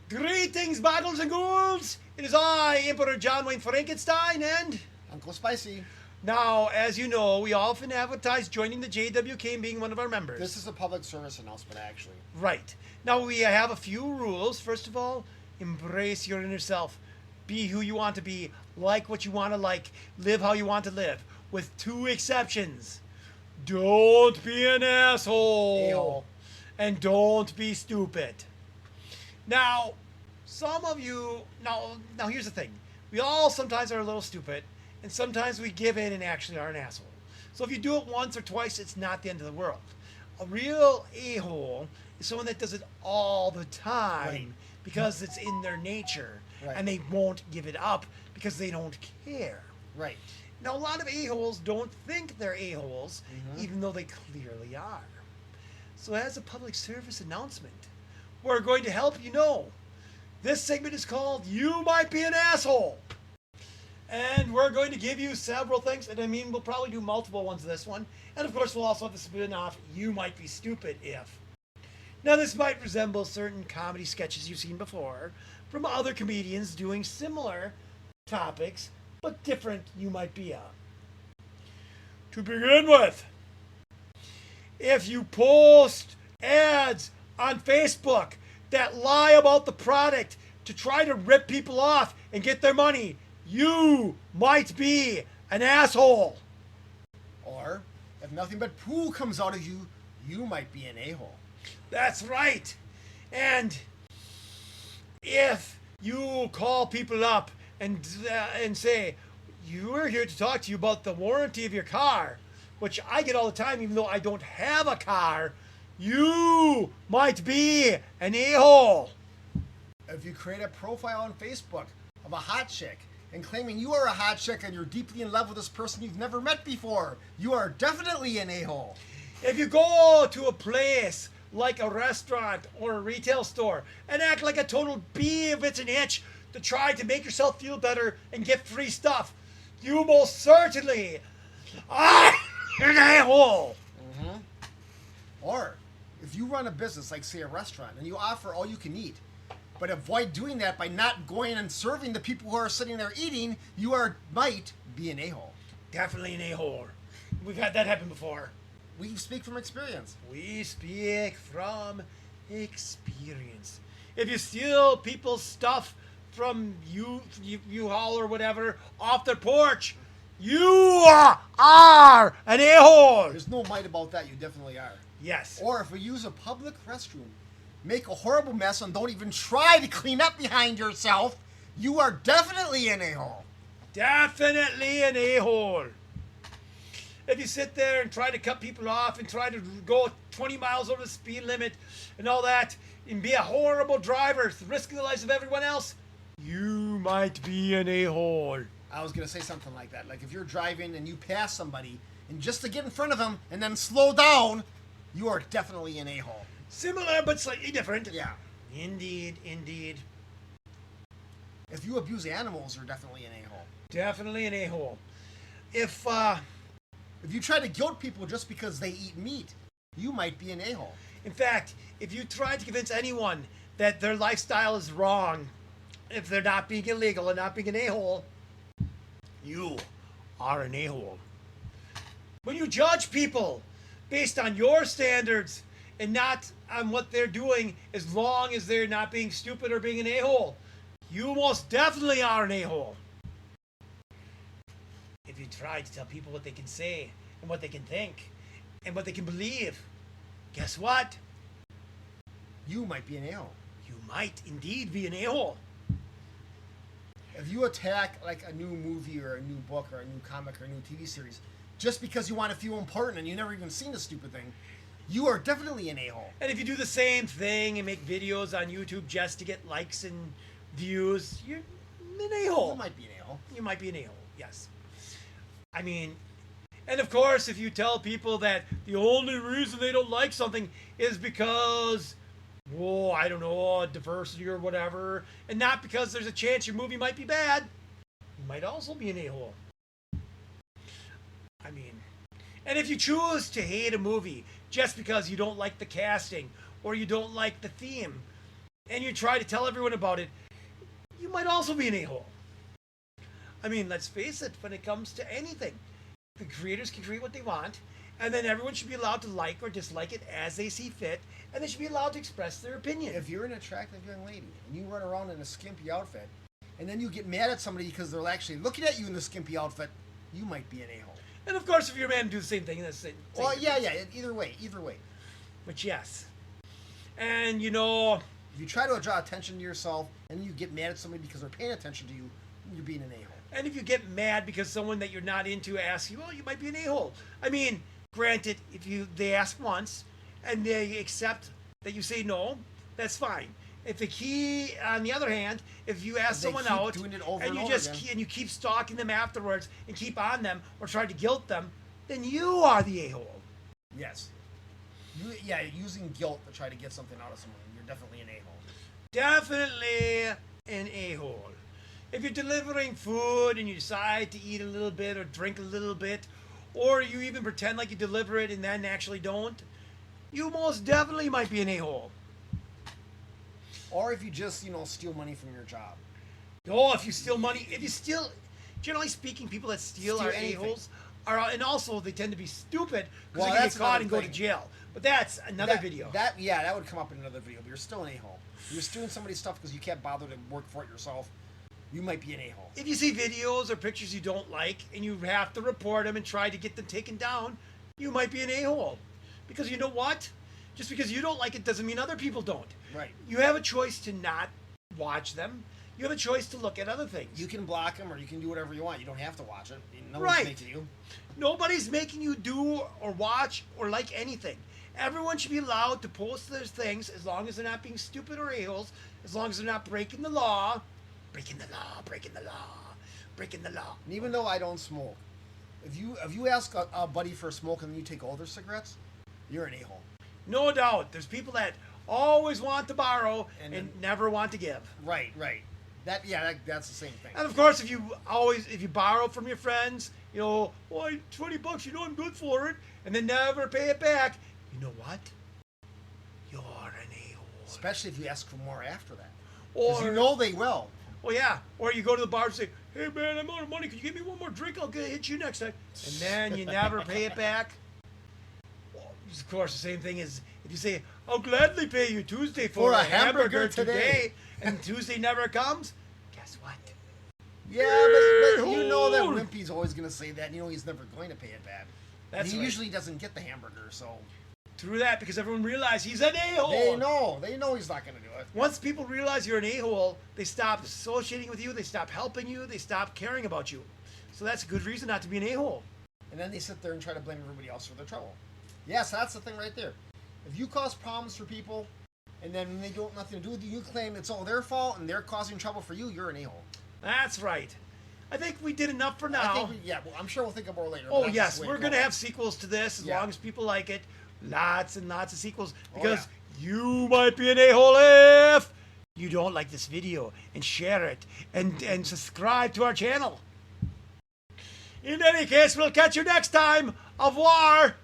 Greetings, battles and ghouls! It is I, Emperor Jonwayne Frankenstein, and Uncle Spicy. now, as you know, we often advertise joining the JWK and being one of our members. This is a public service announcement, actually. Right. Now, we have a few rules. First of all, embrace your inner self. Be who you want to be, like what you want to like, live how you want to live, with two exceptions. Don't be an asshole. Ew. And don't be stupid. Now, some of you, now here's the thing. We all sometimes are a little stupid, and sometimes we give in and actually are an asshole. So if you do it once or twice, it's not the end of the world. A real a-hole is someone that does it all the time Right. because it's in their nature, Right. and they won't give it up because they don't care. Right. Now, a lot of a-holes don't think they're a-holes, Mhm. even though they clearly are. So as a public service announcement, we're going to help you know. This segment is called You Might Be an Asshole. And we're going to give you several things. And I mean, we'll probably do multiple ones of this one. And of course, we'll also have the spin-off, You Might Be Stupid If. Now, this might resemble certain comedy sketches you've seen before from other comedians doing similar topics, but different You Might Be a. To begin with, if you post ads on Facebook that lie about the product to try to rip people off and get their money, you might be an asshole. Or, if nothing but poo comes out of you, you might be an a-hole. That's right. And if you call people up and say, we're here to talk to you about the warranty of your car, which I get all the time even though I don't have a car, you might be an a-hole. If you create a profile on Facebook of a hot chick and claiming you are a hot chick and you're deeply in love with this person you've never met before, you are definitely an a-hole. If you go to a place like a restaurant or a retail store and act like a total bee if it's an itch to try to make yourself feel better and get free stuff, you most certainly are an a-hole. Mm-hmm. Or, if you run a business like, say, a restaurant, and you offer all you can eat, but avoid doing that by not going and serving the people who are sitting there eating, you might be an a-hole. Definitely an a-hole. We've had that happen before. We speak from experience. We speak from experience. If you steal people's stuff from U-Haul or whatever off their porch, you are an a-hole. There's no might about that, you definitely are. Yes. Or if we use a public restroom, make a horrible mess and don't even try to clean up behind yourself, you are definitely an a-hole. Definitely an a-hole. If you sit there and try to cut people off and try to go 20 miles over the speed limit and all that and be a horrible driver, risking the lives of everyone else, you might be an a-hole. I was going to say something like that. Like if you're driving and you pass somebody, and just to get in front of them and then slow down, you are definitely an a-hole. Similar but slightly different. Yeah. Indeed, indeed. If you abuse animals, you're definitely an a-hole. Definitely an a-hole. If you try to guilt people just because they eat meat, you might be an a-hole. in fact, if you try to convince anyone that their lifestyle is wrong, if they're not being illegal and not being an a-hole, you are an a-hole. When you judge people based on your standards and not on what they're doing, as long as they're not being stupid or being an a-hole, you most definitely are an a-hole. If you try to tell people what they can say and what they can think and what they can believe, guess what? You might be an a-hole. You might indeed be an a-hole. If you attack like a new movie or a new book or a new comic or a new TV series just because you want to feel important and you've never even seen the stupid thing, you are definitely an a-hole. And if you do the same thing and make videos on YouTube just to get likes and views, you're an a-hole. You might be an a-hole. You might be an a-hole, yes. I mean, and of course, if you tell people that the only reason they don't like something is because, I don't know, diversity or whatever, and not because there's a chance your movie might be bad, you might also be an a-hole. I mean, and if you choose to hate a movie just because you don't like the casting or you don't like the theme, and you try to tell everyone about it, you might also be an a-hole. I mean, let's face it, when it comes to anything, the creators can create what they want, and then everyone should be allowed to like or dislike it as they see fit, and they should be allowed to express their opinion. If you're an attractive young lady and you run around in a skimpy outfit, and then you get mad at somebody because they're actually looking at you in the skimpy outfit, you might be an a-hole. And of course, if you're a man, do the same thing. That's the same. Well, yeah. Either way. But yes, and you know, if you try to draw attention to yourself and you get mad at somebody because they're paying attention to you, you're being an a-hole. and if you get mad because someone that you're not into asks you, well, you might be an a-hole. I mean, granted, if they ask once and they accept that you say no, that's fine. If on the other hand, if you ask They someone keep out doing it over and and you over just again. and you keep stalking them afterwards and keep on them or try to guilt them, then you are the a-hole. Yes. Using guilt to try to get something out of someone, you're definitely an a-hole. Definitely an a-hole. If you're delivering food and you decide to eat a little bit or drink a little bit, or you even pretend like you deliver it and then actually don't, you most definitely might be an a-hole. Or if you just, steal money from your job. Oh, if you steal money, generally speaking, people that steal are anything. a-holes, and also they tend to be stupid because Well, they that's get caught another and go to thing. jail. But that's another video. That would come up in another video, but you're still an a-hole. You're stealing somebody's stuff because you can't bother to work for it yourself. You might be an a-hole. If you see videos or pictures you don't like and you have to report them and try to get them taken down, you might be an a-hole. Because you know what? Just because you don't like it doesn't mean other people don't. Right. You have a choice to not watch them. You have a choice to look at other things. You can block them or you can do whatever you want. You don't have to watch it. No Right. one's making you. Nobody's making you do or watch or like anything. Everyone should be allowed to post their things as long as they're not being stupid or a-holes, as long as they're not breaking the law. Breaking the law, breaking the law, breaking the law. And even though I don't smoke, if you ask a buddy for a smoke and then you take all their cigarettes, you're an a-hole. No doubt. There's people that always want to borrow and then- never want to give. Right. That's the same thing. And of course, if you borrow from your friends, why $20, I'm good for it, and then never pay it back, you know what? You're an a-hole. Especially if you ask for more after that. Or Because they will. Well, yeah. Or you go to the bar and say, hey, man, I'm out of money. Can you give me one more drink? I'll hit you next time. And then you never pay it back. Well, of course, the same thing is if you say, I'll gladly pay you Tuesday for a hamburger today, and Tuesday never comes, guess what? Yeah, but you know that A-hole. Wimpy's always going to say that. He's never going to pay it back. That's he right. usually doesn't get the hamburger, so Through that, because everyone realized he's an a-hole. they know he's not going to do it. Once people realize you're an a-hole, they stop associating with you, they stop helping you, they stop caring about you. So that's a good reason not to be an a-hole. And then they sit there and try to blame everybody else for their trouble. Yes, that's the thing right there. If you cause problems for people, and then when they don't nothing to do with you, you claim it's all their fault and they're causing trouble for you, you're an a-hole. That's right. I think we did enough for now. Well, I'm sure we'll think of more later. Oh, but that's yes, just the way we're it going to goes. have sequels to this as Yeah. long as people like it. Lots and lots of sequels. Oh, Because yeah. you might be an a-hole if you don't like this video. And share it. And subscribe to our channel. In any case, we'll catch you next time. Au revoir.